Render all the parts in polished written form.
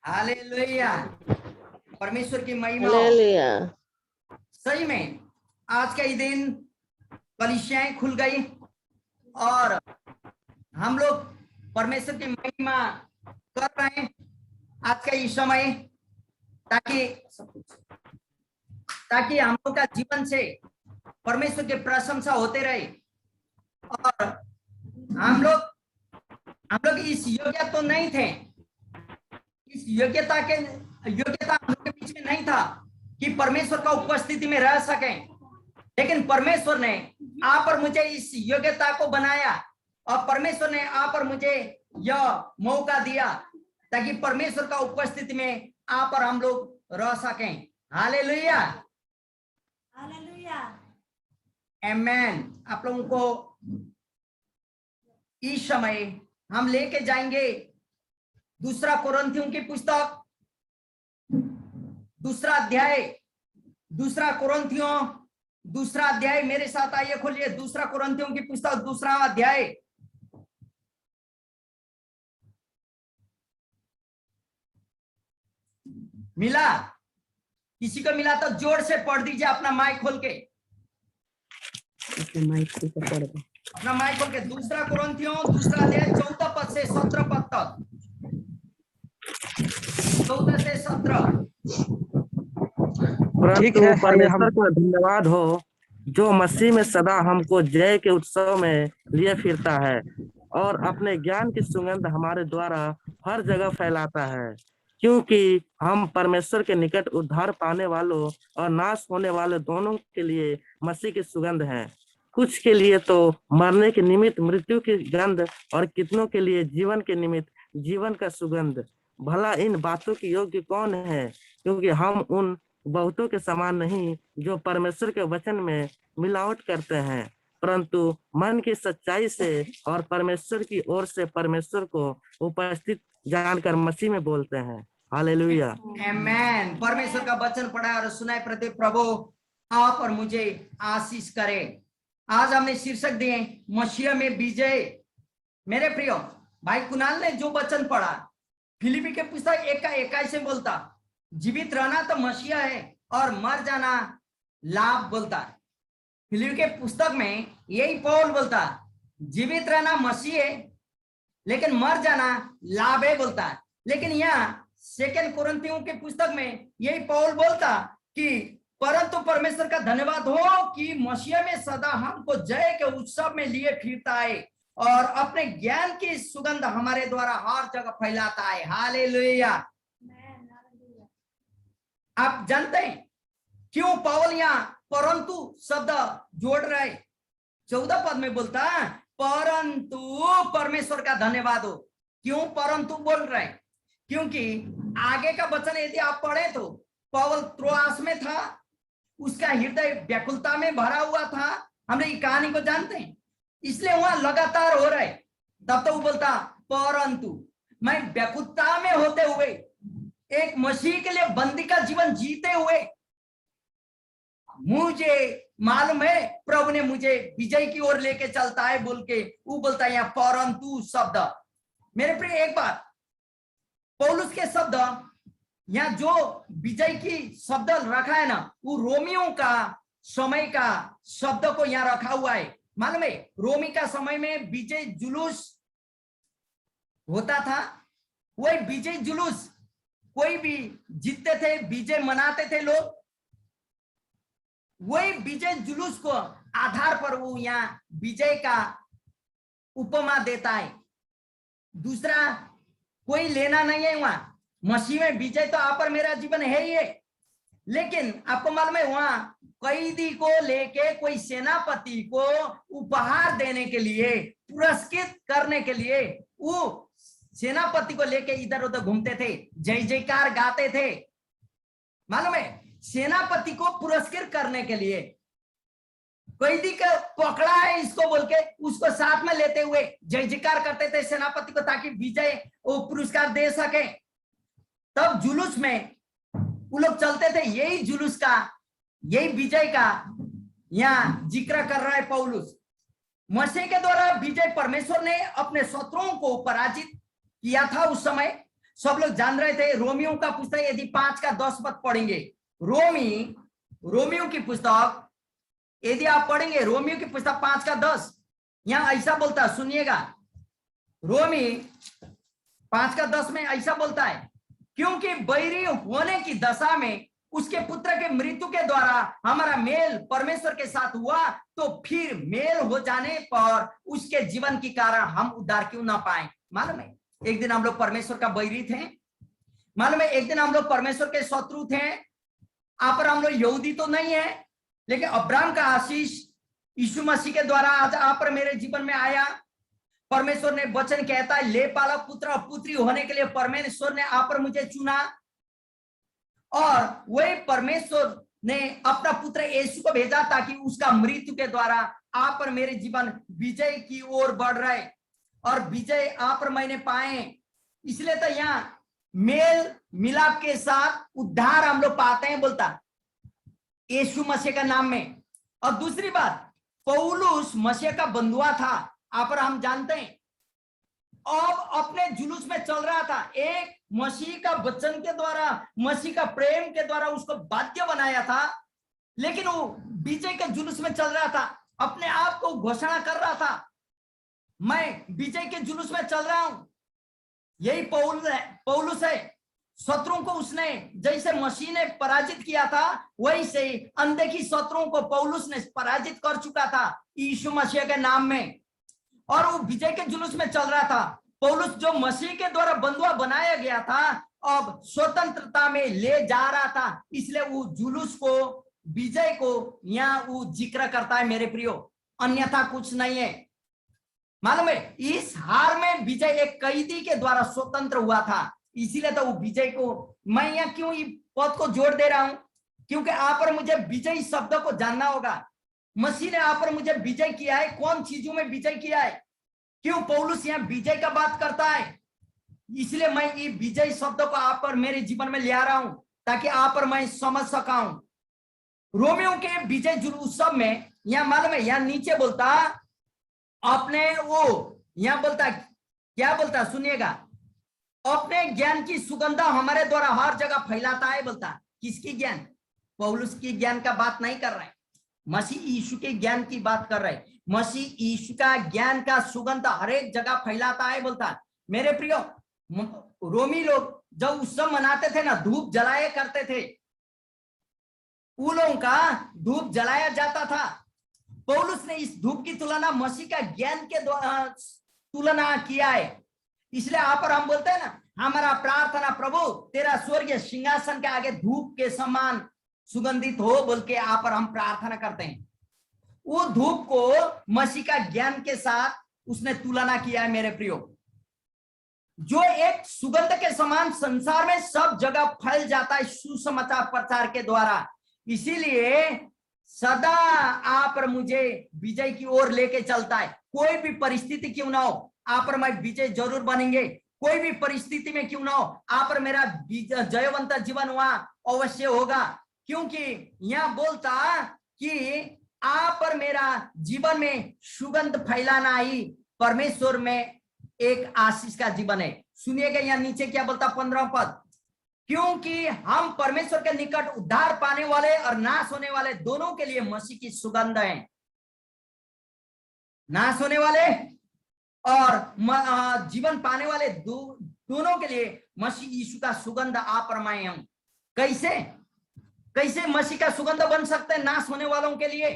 Hallelujah, परमेश्वर की महिमा हो। हालेलुया। सही में आज का ही दिन कलीसियाएं खुल गई और हम लोग परमेश्वर की महिमा कर रहे हैं आज का इस समय, ताकि हम लोग का जीवन से परमेश्वर की प्रशंसा होते रहे। और हम लोग इस योग्य तो नहीं थे, इस योग्यता हम लोग के बीच में नहीं था कि परमेश्वर का उपस्थिति में रह सके, लेकिन परमेश्वर ने आप और मुझे इस योग्यता को बनाया और परमेश्वर ने आप और मुझे यह मौका दिया ताकि परमेश्वर का उपस्थिति में आप और हम लोग रह सकें। हालेलुया, हालेलुया, आमेन। आप लोगों को इस समय हम लेके जाएंगे दूसरा कुरिन्थियों की पुस्तक, दूसरा कुरिन्थियों दूसरा अध्याय। मेरे साथ आइए, खोलिए दूसरा कुरिन्थियों की पुस्तक दूसरा अध्याय। मिला? किसी को मिला तो जोर से पढ़ दीजिए, अपना माइक खोल के, अपना माइक खोल के। दूसरा कुरिन्थियों दूसरा अध्याय 14 पद से 17 पद तक, 14 से 17। परंतु परमेश्वर का धन्यवाद हो जो मसीह में सदा हमको जय के उत्सव में लिए फिरता है और अपने ज्ञान की सुगंध हमारे द्वारा हर जगह फैलाता है, क्योंकि हम परमेश्वर के निकट उद्धार पाने वालों और नाश होने वाले दोनों के लिए मसीह की सुगंध है। कुछ के लिए तो मरने के निमित्त मृत्यु की गंध और कितनों के लिए जीवन के निमित्त जीवन का सुगंध। भला इन बातों के योग्य कौन है? क्योंकि हम उन बहुतों के समान नहीं जो परमेश्वर के वचन में मिलावट करते हैं, परंतु मन की सच्चाई से और परमेश्वर की ओर से परमेश्वर को उपस्थित जानकर मसीह में बोलते हैं। हालेलुया, आमेन। परमेश्वर का वचन पढ़ा और सुनाए प्रति प्रभु आप और मुझे आशीष करे। आज हमने शीर्षक दिए मसीह में विजय। मेरे प्रियो भाई कुणाल ने जो वचन पढ़ा, फिलिपी के पुस्तक 1:21 से बोलता जीवित रहना तो मसीहा है और मर जाना लाभ बोलता। फिलिपी के पुस्तक में यही पौल बोलता जीवित रहना मसीह है लेकिन मर जाना लाभ है बोलता। लेकिन यहाँ सेकंड कुरिन्थियों के पुस्तक में यही पौल बोलता कि परंतु परमेश्वर का धन्यवाद हो कि मसीह में सदा हमको जय के उत्सव में लिए फिरता है और अपने ज्ञान की सुगंध हमारे द्वारा हर जगह फैलाता है। हालेलुया। आप जानते हैं क्यों पौल यहाँ परंतु शब्द जोड़ रहे? 14 पद में बोलता है परंतु परमेश्वर का धन्यवाद हो। क्यों परंतु बोल रहे? क्योंकि आगे का वचन यदि आप पढ़े तो पौल त्रोआस में था, उसका हृदय व्याकुलता में भरा हुआ था। हम ये कहानी को जानते हैं, इसलिए वहां लगातार हो रहे। तब तो वो बोलता परंतु मैं व्याकुलता में होते हुए एक मसीह के लिए बंदी का जीवन जीते हुए मुझे मालूम है प्रभु ने मुझे विजय की ओर लेके चलता है बोल के वो बोलता है यहाँ परंतु शब्द। मेरे प्रिय एक बात, पौलुस के शब्द यहाँ जो विजय की शब्द रखा है ना, वो रोमियों का समय का शब्द को यहाँ रखा हुआ है। मालूम है रोमी का समय में विजय जुलूस होता था। वही विजय जुलूस कोई भी जीतते थे, विजय मनाते थे लोग, वही विजय जुलूस को आधार पर वो यहाँ विजय का उपमा देता है। दूसरा कोई लेना नहीं है वहां। मसीह में विजय तो आप और मेरा जीवन है ही है, लेकिन आपको मालूम है वहां कैदी को लेके कोई सेनापति को उपहार देने के लिए, पुरस्कृत करने के लिए वो सेनापति को लेके इधर उधर घूमते थे, जय जयकार गाते थे। मालूम है सेनापति को पुरस्कृत करने के लिए कैदी का पकड़ा है इसको बोल के उसको साथ में लेते हुए जय जयकार करते थे सेनापति को, ताकि विजय वो पुरस्कार दे सके। तब जुलूस में वो लोग चलते थे। यही जुलूस का, यही विजय का यहाँ जिक्र कर रहा है पौलुस। मसीह के द्वारा विजय परमेश्वर ने अपने शत्रुओं को पराजित किया था उस समय। सब लोग जान रहे थे। रोमियो का पुस्तक यदि 5:10 पढ़ेंगे, रोमियो की पुस्तक यदि आप पढ़ेंगे, रोमियो की पुस्तक 5:10, यहां ऐसा बोलता है, सुनिएगा। रोमी 5:10 में ऐसा बोलता है, क्योंकि बैरी होने की दशा में उसके पुत्र के मृत्यु के द्वारा हमारा मेल परमेश्वर के साथ हुआ, तो फिर मेल हो जाने पर उसके जीवन के कारण हम उद्धार क्यों ना पाए। मालूम है, एक दिन हम लोग परमेश्वर का बैरी थे। मालूम है, एक दिन हम लोग परमेश्वर के शत्रु थे। आप और हम लोग यहूदी तो नहीं है, लेकिन अब्राहम का आशीष यीशु मसीह के द्वारा आज आप और मेरे जीवन में आया। परमेश्वर ने वचन कहता है, ले पाला पुत्र और पुत्री होने के लिए परमेश्वर ने आप और मुझे चुना, और वही परमेश्वर ने अपना पुत्र यीशु को भेजा ताकि उसका मृत्यु के द्वारा आप और मेरे जीवन विजय की ओर बढ़ रहे, और विजय आप और मैंने पाए। इसलिए तो यहाँ मेल मिलाप के साथ उद्धार हम लोग पाते हैं, बोलता यीशु मसीह का नाम में। और दूसरी बात, पौलुस मसीह का बंधुआ था, आप और हम जानते हैं। अब अपने जुलूस में चल रहा था, एक मसीह का वचन के द्वारा, मसीह का प्रेम के द्वारा उसको बाध्य बनाया था, लेकिन वो विजय के जुलूस में चल रहा था, अपने आप को घोषणा कर रहा था, मैं विजय के जुलूस में चल रहा हूं। यही पौलुस है। शत्रुओं को उसने जैसे मसीह ने पराजित किया था, वैसे अनदेखी शत्रुओं को पौलुस ने पराजित कर चुका था यीशु मसीह के नाम में, और वो विजय के जुलूस में चल रहा था। पौलुस जो मसीह के द्वारा बंधुआ बनाया गया था, अब स्वतंत्रता में ले जा रहा था, इसलिए वो जुलूस को, विजय को यहाँ वो जिक्र करता है मेरे प्रियो, अन्यथा कुछ नहीं है। मालूम है, इस हार में विजय एक कैदी के द्वारा स्वतंत्र हुआ था, इसीलिए तो वो विजय को मैं यहाँ क्यों पद को जोड़ दे रहा हूं, क्योंकि आप और मुझे विजय शब्द को जानना होगा। मसीह ने आप और मुझे विजय किया है, कौन चीजों में विजय किया है, क्यों पौलुस यहाँ विजय का बात करता है, इसलिए मैं ये विजय शब्द को आप और मेरे जीवन में ले आ रहा हूं, ताकि आप और मैं समझ सका हूं। रोमियो के विजय उत्सव में यहाँ मालूम है, यहाँ नीचे बोलता अपने वो, यहाँ बोलता क्या बोलता, सुनिएगा, अपने ज्ञान की सुगंधा हमारे द्वारा हर जगह फैलाता है। बोलता किसकी ज्ञान, पौलुस की ज्ञान का बात नहीं कर रहे, मसीह यीशु के ज्ञान की बात कर रहे। मसीह यीशु का ज्ञान का सुगंध हर एक जगह फैलाता है। बोलता मेरे प्रियो, रोमी लोग जब उत्सव मनाते थे ना, धूप जलाया करते थे, फूलों का धूप जलाया जाता था। पौलुस ने इस धूप की तुलना मसीह का ज्ञान के द्वारा तुलना किया है। इसलिए आप और हम बोलते हैं ना, हमारा प्रार्थना प्रभु तेरा स्वर्गीय सिंहासन के आगे धूप के समान सुगंधित हो, बोल के आप और हम प्रार्थना करते हैं। वो धूप को मसीह का ज्ञान के साथ उसने तुलना किया है मेरे प्रियो, जो एक सुगंध के समान संसार में सब जगह फैल जाता है सुसमाचार प्रचार के द्वारा। इसीलिए सदा आप और मुझे विजय की ओर लेके चलता है। कोई भी परिस्थिति क्यों ना हो, आप और मैं विजय जरूर बनेंगे। कोई भी परिस्थिति में क्यों ना हो, आप और मेरा जयवंत जीवन वहां अवश्य होगा, क्योंकि यहाँ बोलता कि आप और मेरा जीवन में सुगंध फैलाना ही परमेश्वर में एक आशीष का जीवन है। सुनिएगा यहाँ नीचे क्या बोलता, 15 पद, क्योंकि हम परमेश्वर के निकट उद्धार पाने वाले और नाश होने वाले दोनों के लिए मसीह की सुगंध है। नाश होने वाले और जीवन पाने वाले दोनों के लिए मसीह यीशु का सुगंध आप और मैं हम। कैसे मसीह का सुगंध बन सकते हैं नाश होने वालों के लिए?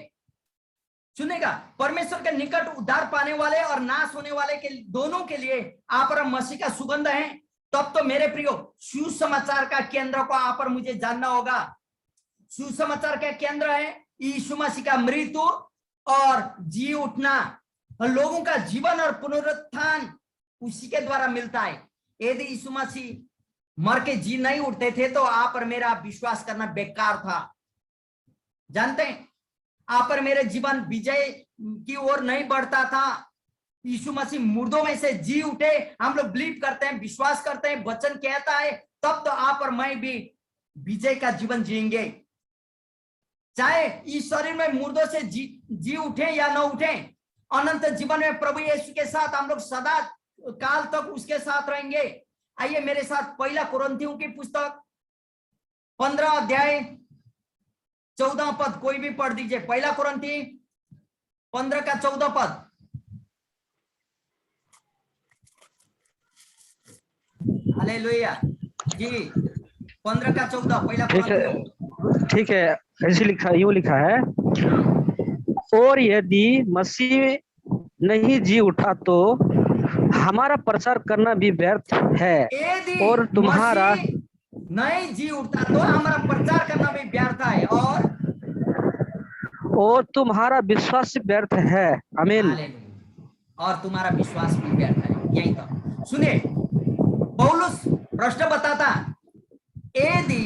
सुनेगा, परमेश्वर के निकट उद्धार पाने वाले और नाश होने वाले के दोनों के लिए आप और मसीह का सुगंध है। तब तो मेरे प्रियो, सुसमाचार का केंद्र को आप और मुझे जानना होगा। सुसमाचार का केंद्र है यीशु मसीह का मृत्यु और जी उठना, और लोगों का जीवन और पुनरुत्थान उसी के द्वारा मिलता है। यदि यीशु मसीह मर के जी नहीं उठते थे तो आप और मेरा विश्वास करना बेकार था। जानते हैं, आप और मेरे जीवन विजय की ओर नहीं बढ़ता था। यीशु मसीह मुर्दों में से जी उठे, हम लोग बिलीव करते हैं, विश्वास करते हैं, वचन कहता है, तब तो आप और मैं भी विजय का जीवन जिएंगे। चाहे इस शरीर में मुर्दों से जी उठे या न उठे, अनंत जीवन में प्रभु यीशु के साथ हम लोग सदा काल तक उसके साथ रहेंगे। आइए मेरे साथ पहला कुरिन्थियों की पुस्तक 15 अध्याय 14 पद कोई भी पढ़ दीजिए। पहला कुरिन्थी 15 का 14 पद। हालेलुया जी। 15 का 14 पहला कुरिन्थियों। ठीक है, ऐसे लिखा, यूं लिखा है, और यदि मसीह नहीं जी उठा तो हमारा प्रचार करना भी व्यर्थ है, यदि और तुम्हारा मसीह नहीं जी उठता तो हमारा प्रचार करना भी व्यर्थ है, और तुम्हारा विश्वास व्यर्थ है। आमीन। हालेलुया। और तुम्हारा विश्वास भी व्यर्थ है। यही तो सुनिए, पौलुस प्रश्न बताता, यदि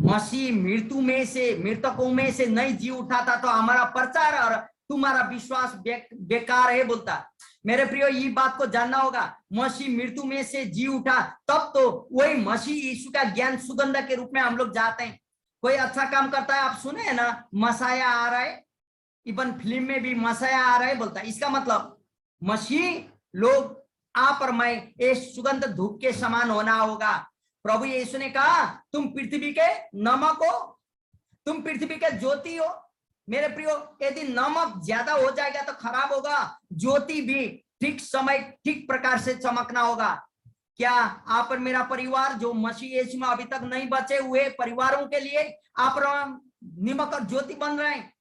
मसीह मृतकों में से नहीं जी उठा था तो हमारा प्रचार और तुम्हारा विश्वास बेकार है बोलता। मेरे प्रियो, ये बात को जानना होगा, मसीह मृत्यु में से जी उठा तब तो वही मसीह यीशु का ज्ञान सुगंध के रूप में हम लोग जाते हैं। कोई अच्छा काम करता है, आप सुने है ना, मसाया आ रहा है, इवन फिल्म में भी मसाया आ रहा है बोलता है। इसका मतलब मसीह लोग आप और मैं इस सुगंध धूप के समान होना होगा। प्रभु यीशु ने कहा, तुम पृथ्वी के नमक हो, तुम पृथ्वी के ज्योति हो। मेरे प्रियो, यदि नमक ज्यादा हो जाएगा तो खराब होगा, ज्योति भी ठीक समय ठीक प्रकार से चमकना होगा। क्या आप और मेरा परिवार जो मसीह यीशु में अभी तक नहीं बचे हुए परिवारों के लिए आप नमक और ज्योति बन रहे हैं,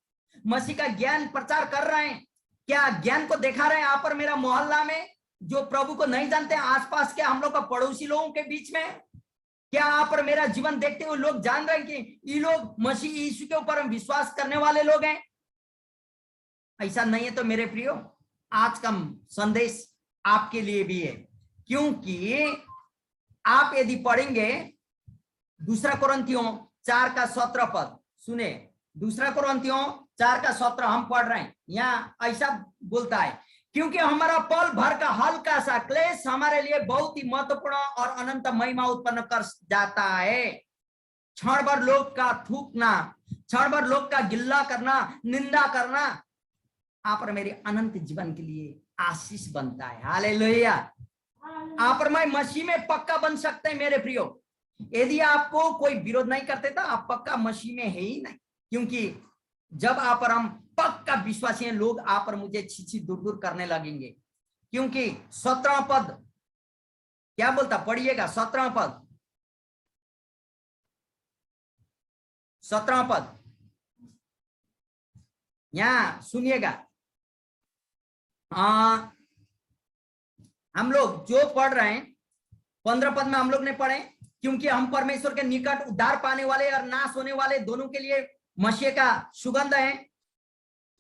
मसीह का ज्ञान प्रचार कर रहे हैं? क्या ज्ञान को दिखा रहे हैं आप और मेरा मोहल्ला में जो प्रभु को नहीं जानते, आसपास के हम लोग का पड़ोसी लोगों के बीच में? क्या आप और मेरा जीवन देखते हुए लोग जान रहे हैं कि ये लोग मसीह यीशु के ऊपर विश्वास करने वाले लोग हैं? ऐसा नहीं है तो मेरे प्रियो, आज का संदेश आपके लिए भी है, क्योंकि आप यदि पढ़ेंगे दूसरा कुरिन्थियों 4 का 17 पद, सुने, दूसरा कुरिन्थियों 4 का 17 हम पढ़ रहे हैं। यहाँ ऐसा बोलता है, क्योंकि हमारा पल भर का हल्का सा क्लेश हमारे लिए बहुत ही महत्वपूर्ण और अनंत महिमा उत्पन्न कर जाता है। क्षण भर लोग का थूकना, क्षण भर लोग का गिल्ला करना, निंदा करना आप और मेरे अनंत जीवन के लिए आशीष बनता है। हालेलुया। आप और मैं मसीह में पक्का बन सकते हैं मेरे प्रियो। यदि आपको कोई विरोध नहीं करते तो आप पक्का मसीह में है ही नहीं, क्योंकि जब आप और हम पक्का विश्वासी हैं, लोग आप और मुझे छी दूर दूर करने लगेंगे। क्योंकि 17 पद क्या बोलता, पढ़िएगा 17 पद, 17 पद यहां सुनिएगा। हम लोग जो पढ़ रहे हैं 15 पद में हम लोग ने पढ़े, क्योंकि हम परमेश्वर के निकट उद्धार पाने वाले और नाश होने वाले दोनों के लिए मसीह का सुगंध है।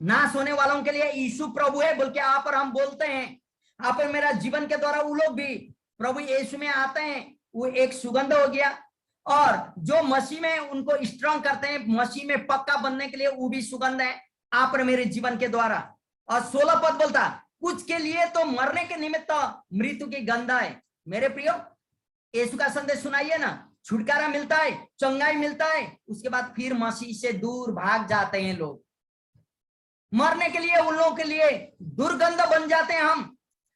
नाश होने वालों के लिए यीशु प्रभु है बोल के आप और हम बोलते हैं। आप और मेरा जीवन के द्वारा वो लोग भी प्रभु यीशु में आते हैं, वो एक सुगंध हो गया। और जो मसीह में उनको स्ट्रांग करते हैं, मसीह में पक्का बनने के लिए, वो भी सुगंध है आप और मेरे जीवन के द्वारा। और 16 पद बोलता, कुछ के लिए तो मरने के निमित्त मृत्यु की गंध है। मेरे प्रियो, यीशु का संदेश सुनाइए ना, छुटकारा मिलता है, चंगाई मिलता है, उसके बाद फिर मसीह से दूर भाग जाते हैं लोग। मरने के लिए उन लोगों के लिए दुर्गंध बन जाते हैं।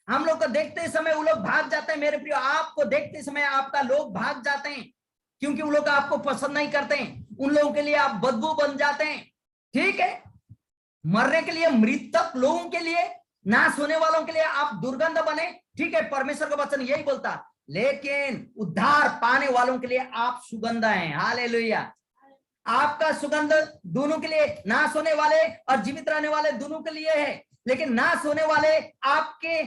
हम लोग को देखते समय वो लोग भाग जाते हैं। मेरे प्रियो, आपको देखते समय आपका लोग भाग जाते हैं, क्योंकि वो लोग आपको पसंद नहीं करते हैं। उन लोगों के लिए आप बदबू बन जाते हैं। ठीक है, मरने के लिए, मृतक लोगों के लिए, नाश होने वालों के लिए आप दुर्गंध बने। ठीक है, परमेश्वर का वचन यही बोलता, लेकिन उद्धार पाने वालों के लिए आप सुगंध हैं। हालेलुया। आपका सुगंध दोनों के लिए, नाश होने वाले और जीवित रहने वाले दोनों के लिए है। लेकिन नाश होने वाले आपके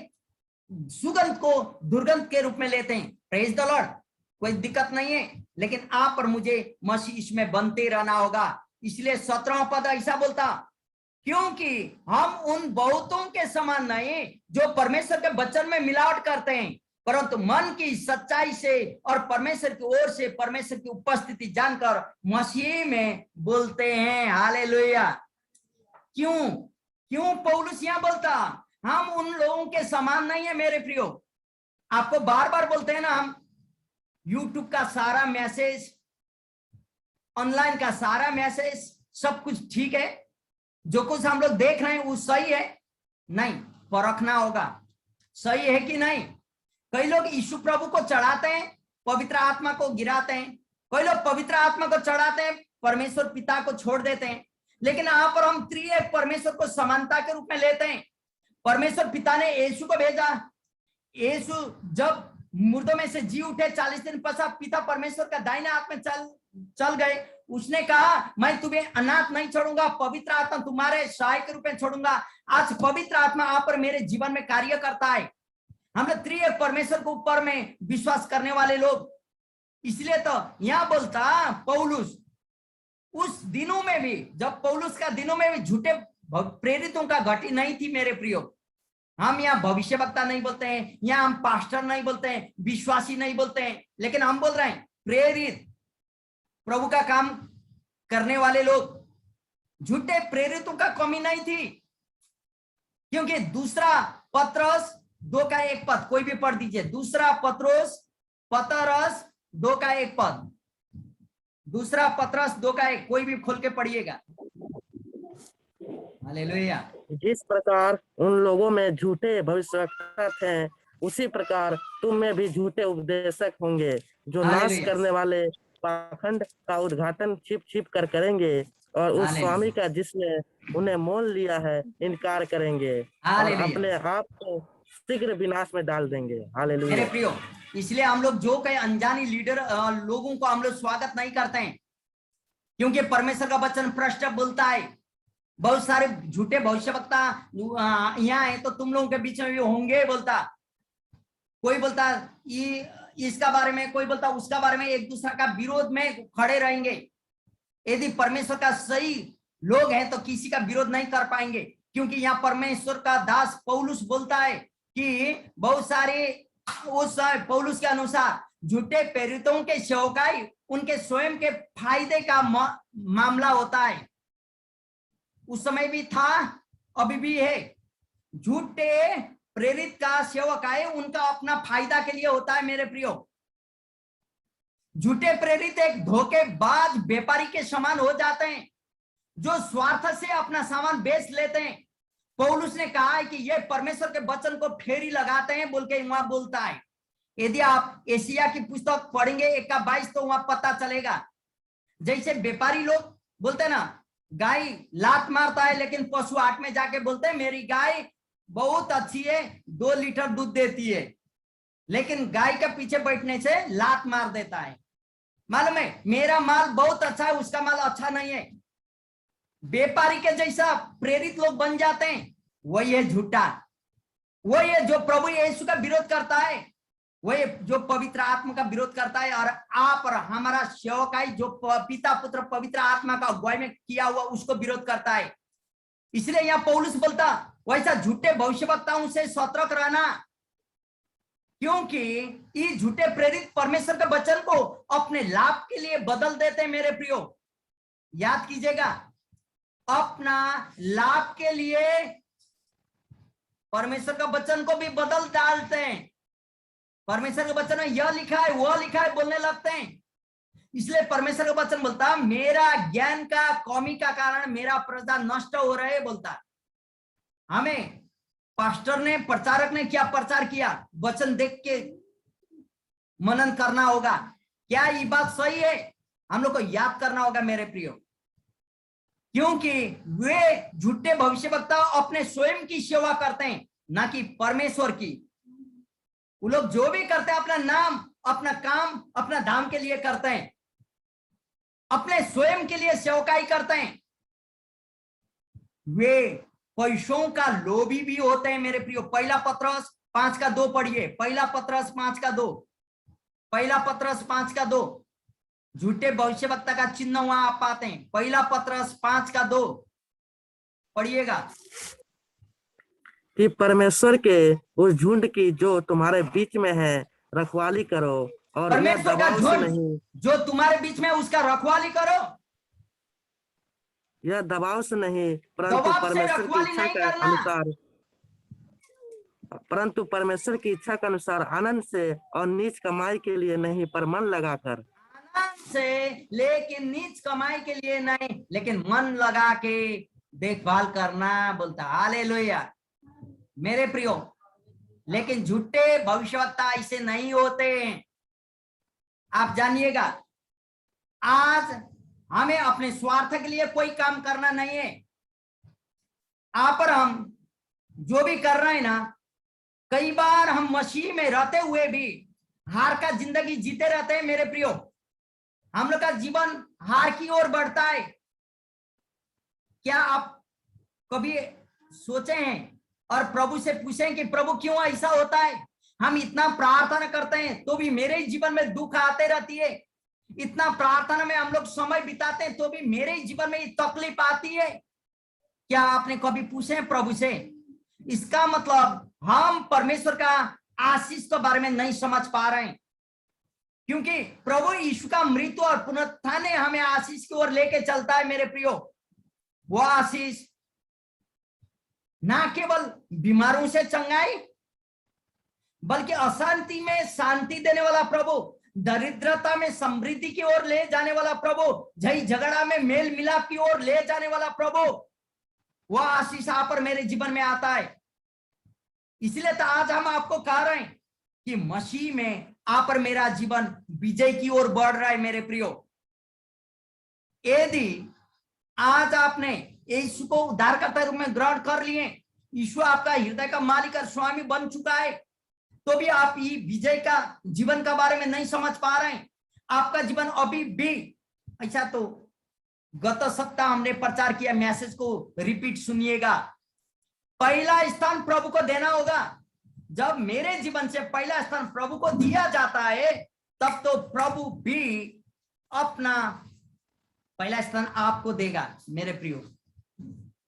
सुगंध को दुर्गंध के रूप में लेते हैं। प्रेज द लॉर्ड, कोई दिक्कत नहीं है, लेकिन आप और मुझे मसीह इसमें बनते रहना होगा। इसलिए 17वां पद ऐसा बोलता, क्योंकि हम उन बहुतों के समान नहीं जो परमेश्वर के वचन में मिलावट करते हैं, परंतु मन की सच्चाई से और परमेश्वर की ओर से परमेश्वर की उपस्थिति जानकर मसीह में बोलते हैं। हालेलुया। क्यों पौलुस यहां बोलता हम उन लोगों के समान नहीं है? मेरे प्रियो, आपको बार बार बोलते हैं ना, हम यूट्यूब का सारा मैसेज, ऑनलाइन का सारा मैसेज, सब कुछ ठीक है, जो कुछ हम लोग देख रहे हैं वो सही है? नहीं, परखना होगा सही है कि नहीं। कई लोग यीशु प्रभु को चढ़ाते हैं, पवित्र आत्मा को गिराते हैं। कई लोग पवित्र आत्मा को चढ़ाते हैं, परमेश्वर पिता को छोड़ देते हैं। लेकिन यहाँ पर हम त्रिएक परमेश्वर को समानता के रूप में लेते हैं। परमेश्वर पिता ने यीशु को भेजा। यीशु जब मुर्दों में से जी उठे, 40 दिन पश्चात पिता परमेश्वर का दाहिने हाथ में चल गए। उसने कहा, मैं तुम्हें अनाथ नहीं छोड़ूंगा, पवित्र आत्मा तुम्हारे सहायक के रूप में छोड़ूंगा। आज पवित्र आत्मा आप पर मेरे जीवन में कार्य करता है। हम लोग त्रिएक परमेश्वर के ऊपर में विश्वास करने वाले लोग, इसलिए तो यहां बोलता पौलुस, उस दिनों में भी, जब पौलुस का दिनों में भी झूठे प्रेरितों का घटी नहीं थी मेरे प्रियो। हम यहाँ भविष्यवक्ता नहीं बोलते हैं, यहाँ हम पास्टर नहीं बोलते हैं, विश्वासी नहीं बोलते हैं, लेकिन हम बोल रहे हैं प्रेरित, प्रभु का काम करने वाले लोग। झूठे प्रेरितों का कमी नहीं थी, क्योंकि दूसरा पत्रस 2:1 कोई भी पढ़ दीजिए। दूसरा पत्रस 2:1, दूसरा पत्रस 2:1 कोई भी खोल के पढ़िएगा। हालेलुया। जिस प्रकार उन लोगों में झूठे भविष्यवक्ता थे, उसी प्रकार तुम में भी झूठे उपदेशक होंगे, जो नाश करने वाले पाखंड का उद्घाटन छिप छिप कर करेंगे और उस स्वामी का जिसने उन्हें मोल लिया है इनकार करेंगे और अपने आप को शीघ्र विनाश में डाल देंगे। हालेलुया। मेरे प्रियो, इसलिए हम लोग जो कई अनजानी लीडर लोगों को हम लोग स्वागत नहीं करते हैं, क्योंकि परमेश्वर का वचन प्रष्ट बोलता है। बहुत सारे झूठे भविष्यवक्ता यहाँ है, तो तुम लोगों के बीच में भी होंगे बोलता। कोई बोलता इसका बारे में, कोई बोलता उसका बारे में, एक दूसरे का विरोध में खड़े रहेंगे। यदि परमेश्वर का सही लोग हैं तो किसी का विरोध नहीं कर पाएंगे, क्योंकि यहाँ परमेश्वर का दास पौलुस बोलता है कि बहुत सारे उस पौलुस के अनुसार झूठे प्रेरितों के सेवकाई उनके स्वयं के फायदे का मामला होता है। उस समय भी था, अभी भी है। झूठे प्रेरित का सेवक है, उनका अपना फायदा के लिए होता है मेरे प्रियो। झूठे प्रेरित एक धोखेबाज व्यापारी के समान हो जाते हैं, जो स्वार्थ से अपना सामान बेच लेते हैं। पौलुस ने कहा है कि ये परमेश्वर के वचन को फेरी लगाते हैं बोल के वहां बोलता है। यदि आप एशिया की पुस्तक पढ़ेंगे 1:22 तो वहां पता चलेगा। जैसे व्यापारी लोग बोलते हैं ना, गाय लात मारता है, लेकिन पशु हाट में जाके बोलते हैं मेरी गाय बहुत अच्छी है, 2 लीटर दूध देती है, लेकिन गाय के पीछे बैठने से लात मार देता है। मालूम है, मेरा माल बहुत अच्छा है, उसका माल अच्छा नहीं है। व्यापारी के जैसा प्रेरित लोग बन जाते हैं। वही है झूठा, वही है जो प्रभु यीशु का विरोध करता है, वही जो पवित्र आत्मा का विरोध करता है। और आप और हमारा सेवकाई जो पिता पुत्र पवित्र आत्मा का अगुवाई में किया हुआ, उसको विरोध करता है। इसलिए यहाँ पौलुस बोलता, वैसा झूठे भविष्यवक्ताओं से सतर्क रहना, क्योंकि ये झूठे प्रेरित परमेश्वर के वचन को अपने लाभ के लिए बदल देते हैं मेरे प्रियो। याद कीजिएगा, अपना लाभ के लिए परमेश्वर का वचन को भी बदल डालते हैं। परमेश्वर के वचन में यह लिखा है, वह लिखा है बोलने लगते हैं। इसलिए परमेश्वर का वचन बोलता, मेरा ज्ञान का कमी का कारण मेरा प्रजा नष्ट हो रहे बोलता। हमें पास्टर ने, प्रचारक ने क्या प्रचार किया, वचन देख के मनन करना होगा। क्या ये बात सही है, हम लोग को याद करना होगा मेरे प्रियो, क्योंकि वे झूठे भविष्यवक्ता अपने स्वयं की सेवा करते हैं, ना कि परमेश्वर की। वो लोग जो भी करते हैं अपना नाम, अपना काम, अपना धाम के लिए करते हैं, अपने स्वयं के लिए सेवकाई करते हैं। वे पैसों का लोभी भी होते हैं मेरे प्रियो। पहला पत्रस 5:2 पढ़िए। पहला पत्रस 5:2, पहला पत्रस 5:2। झूठे भविष्यवक्ता का चिन्ह वहां आप पाते हैं। पहला पत्रस 5:2 पढ़िएगा कि परमेश्वर के उस झुंड की जो तुम्हारे बीच में है रखवाली करो, और परमेश्वर का झुंड जो तुम्हारे बीच में, उसका रखवाली करो। यह दबाव से नहीं, परंतु परमेश्वर की इच्छा के अनुसार, परंतु परमेश्वर की इच्छा के अनुसार आनंद से और नीच कमाई के लिए नहीं, पर मन लगाकर। आनंद से, लेकिन नीच कमाई के लिए नहीं, लेकिन मन लगा के देखभाल करना बोलता। हालेलुया। मेरे प्रियो, लेकिन झूठे भविष्यवक्ता ऐसे नहीं होते हैं। आप जानिएगा, आज हमें अपने स्वार्थ के लिए कोई काम करना नहीं है। आप पर हम जो भी कर रहे हैं ना, कई बार हम मसीह में रहते हुए भी हार का जिंदगी जीते रहते हैं। मेरे प्रियो, हम लोग का जीवन हार की ओर बढ़ता है। क्या आप कभी सोचे हैं और प्रभु से पूछें कि प्रभु क्यों ऐसा होता है? हम इतना प्रार्थना करते हैं तो भी मेरे ही जीवन में दुख आते रहती है। इतना प्रार्थना में हम लोग समय बिताते हैं तो भी मेरे ही जीवन में तकलीफ आती है। क्या आपने कभी पूछे प्रभु से? इसका मतलब हम परमेश्वर का आशीष के बारे में नहीं समझ पा रहे हैं, क्योंकि प्रभु यीशु का मृत्यु और पुनरुत्थान हमें आशीष की ओर लेके चलता है। मेरे प्रियो, वो आशीष ना केवल बीमारों से चंगाई, बल्कि अशांति में शांति देने वाला प्रभु, दरिद्रता में समृद्धि की ओर ले जाने वाला प्रभु, झगड़ा में मेल मिलाप की ओर ले जाने वाला प्रभु, वह आशीष आप और मेरे जीवन में आता है। इसलिए तो आज हम आपको कह रहे हैं कि मसीह में आप और मेरा जीवन विजय की ओर बढ़ रहा है। मेरे प्रियो, यदि आज आपने यीशु को उद्धारकर्ता रूप में ग्रहण कर लिए, यीशु आपका हृदय का मालिक और स्वामी बन चुका है, तो भी आप ये विजय का जीवन का बारे में नहीं समझ पा रहे हैं। आपका जीवन अभी भी ऐसा, तो गत सप्ताह हमने प्रचार किया, मैसेज को रिपीट सुनिएगा। पहला स्थान प्रभु को देना होगा। जब मेरे जीवन से पहला स्थान प्रभु को दिया जाता है, तब तो प्रभु भी अपना पहला स्थान आपको देगा। मेरे प्रियो,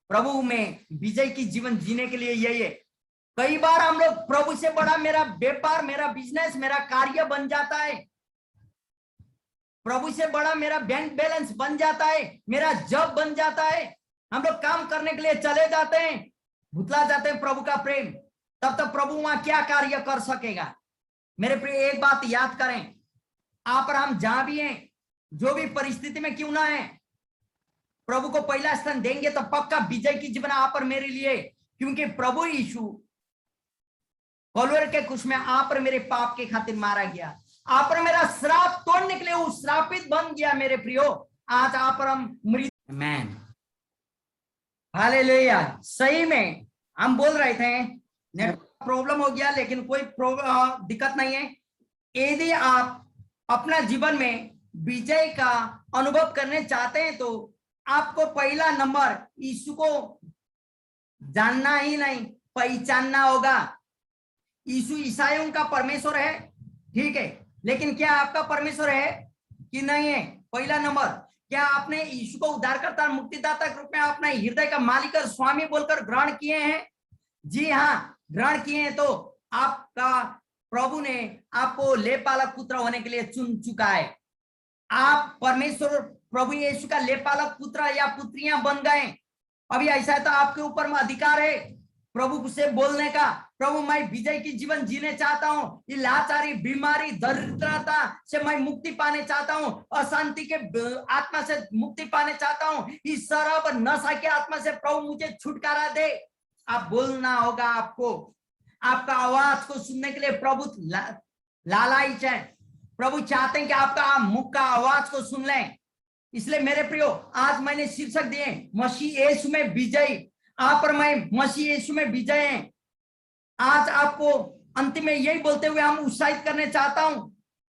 प्रभु में विजय की जीवन जीने के लिए यही है। कई बार हम लोग प्रभु से बड़ा मेरा व्यापार, मेरा बिजनेस, मेरा कार्य बन जाता है, प्रभु से बड़ा मेरा बैंक बैलेंस बन जाता है, मेरा जॉब बन जाता है। हम लोग काम करने के लिए चले जाते हैं, भुतला जाते हैं प्रभु का प्रेम। तब तक प्रभु वहां क्या कार्य कर सकेगा? मेरे प्रिय, एक बात याद करें, आप और हम जहां भी हैं, जो भी परिस्थिति में क्यों ना है, प्रभु को पहला स्थान देंगे तो पक्का विजय की जीवन आप और मेरे लिए। क्योंकि प्रभु यीशु कलवरी के क्रूस में आप और मेरे पाप के खातिर मारा गया, आप और मेरा श्राप तोड़ने के लिए वो श्रापित बन गया। मेरे प्रियो, आज आप और हम मृत्यु, आमीन, हालेलुया। सही में हम बोल रहे थे, नेट प्रॉब्लम हो गया, लेकिन कोई दिक्कत नहीं है। यदि आप अपना जीवन में विजय का अनुभव करने चाहते हैं, तो आपको पहला नंबर यीशु को जानना ही नहीं, पहचानना होगा। यीशु ईसाइयों का परमेश्वर है, ठीक है, लेकिन क्या आपका परमेश्वर है कि नहीं है? पहला नंबर, क्या आपने यीशु को उद्धारकर्ता मुक्तिदाता के रूप में अपने हृदय का मालिक और स्वामी बोलकर ग्रहण किए हैं? जी हाँ, ग्रहण किए हैं। तो आपका प्रभु ने आपको लेपालक पुत्र होने के लिए चुन चुका है। आप परमेश्वर प्रभु यीशु का लेपालक पुत्र या पुत्रियां बन गए। अभी ऐसा है तो आपके ऊपर में अधिकार है प्रभु से बोलने का, प्रभु मैं विजय की जीवन जीने चाहता हूँ, ये लाचारी, बीमारी, दरिद्रता से मैं मुक्ति पाने चाहता हूँ, अशांति के आत्मा से मुक्ति पाने चाहता हूँ, इस शराब नशा के आत्मा से प्रभु मुझे छुटकारा दे। आप बोलना होगा आपको। आपका आवाज को सुनने के लिए प्रभु लालायित है। प्रभु चाहते हैं कि आपका मुख का आवाज को सुन लें। इसलिए मेरे प्रियो, आज मैंने शीर्षक दिए मसीह यीशु में विजय। आप और मैं मसीह यीशु में विजय हैं। आज आपको अंतिम में यही बोलते हुए हम उत्साहित करने चाहता हूं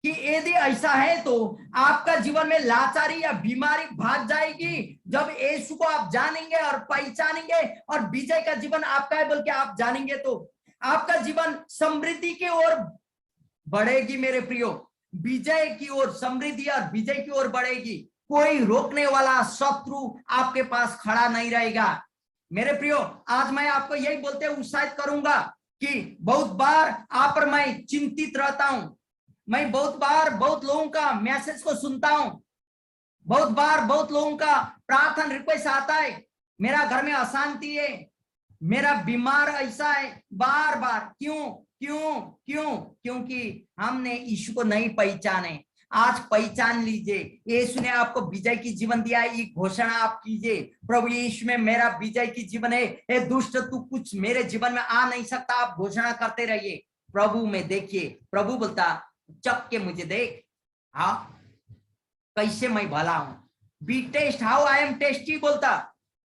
कि यदि ऐसा है तो आपका जीवन में लाचारी या बीमारी भाग जाएगी जब यीशु को आप जानेंगे और पहचानेंगे, और विजय का जीवन आपका है बोल के आप जानेंगे, तो आपका जीवन समृद्धि की ओर बढ़ेगी। मेरे प्रियो, विजय की ओर, समृद्धि और विजय की ओर बढ़ेगी। कोई रोकने वाला शत्रु आपके पास खड़ा नहीं रहेगा। मेरे प्रियो, आज मैं आपको यही बोलते हुए उत्साहित करूंगा कि बहुत बार आप और मैं चिंतित रहता हूं। मैं बहुत बार बहुत लोगों का मैसेज को सुनता हूं, बहुत बार बहुत लोगों का प्रार्थना रिक्वेस्ट आता है, मेरा घर में अशांति है, मेरा बीमार ऐसा है, बार बार। क्यों क्यों क्यों? क्योंकि हमने यीशु को नहीं पहचाने, आज पहचान लीजिए, यीशु ने आपको विजय की जीवन दिया है, ये घोषणा आप कीजिए, प्रभु यीशु में मेरा विजय की जीवन है, हे दुष्ट तू कुछ मेरे जीवन में आ नहीं सकता। आप घोषणा करते रहिए, प्रभु में देखिए, प्रभु बोलता चख के मुझे देख, हाँ कैसे मैं भला हूं, be taste how I am tasty, बोलता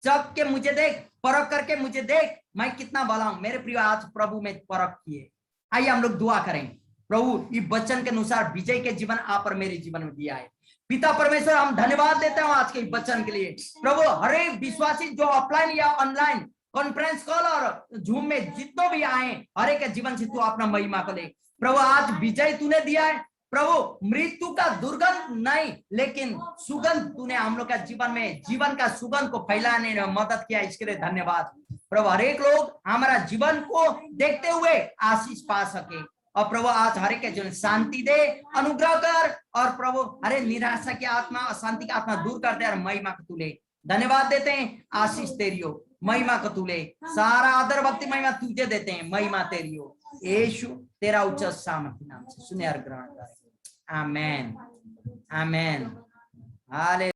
चख के मुझे देख, परख करके मुझे देख मैं कितना भला हूं। मेरे प्रिय आज प्रभु में परख किए। आइए हम लोग दुआ करें, प्रभु इस वचन के अनुसार विजय के जीवन आप और मेरे जीवन में दिया है। पिता परमेश्वर हम धन्यवाद देते हैं आज के वचन के लिए। प्रभु हर एक विश्वासी जो ऑफलाइन या ऑनलाइन कॉन्फ्रेंस कॉल और जूम में जितने भी आए, हर एक के जीवन से तू अपना महिमा को ले। प्रभु आज विजय तूने दिया है प्रभु, मृत्यु का दुर्गंध नहीं लेकिन सुगंध तूने हम लोग का जीवन में जीवन का सुगंध को फैलाने में मदद किया, इसके लिए धन्यवाद। प्रभु हर एक लोग हमारा जीवन को देखते हुए आशीष पा सके, और प्रभु आज हर एक के जीवन शांति दे, अनुग्रह कर, और प्रभु हरे निराशा की आत्मा, अशांति की आत्मा दूर कर दे, और महिमा को तू ले। धन्यवाद देते हैं, आशीष तेरी हो, महिमा को तू ले, सारा आदर भक्ति महिमा तुझे देते हैं, महिमा तेरी हो। यीशु तेरा उच्च सामर्थ्य नाम से सुने और ग्रहण करें। आमेन, आमेन, हालेलुया।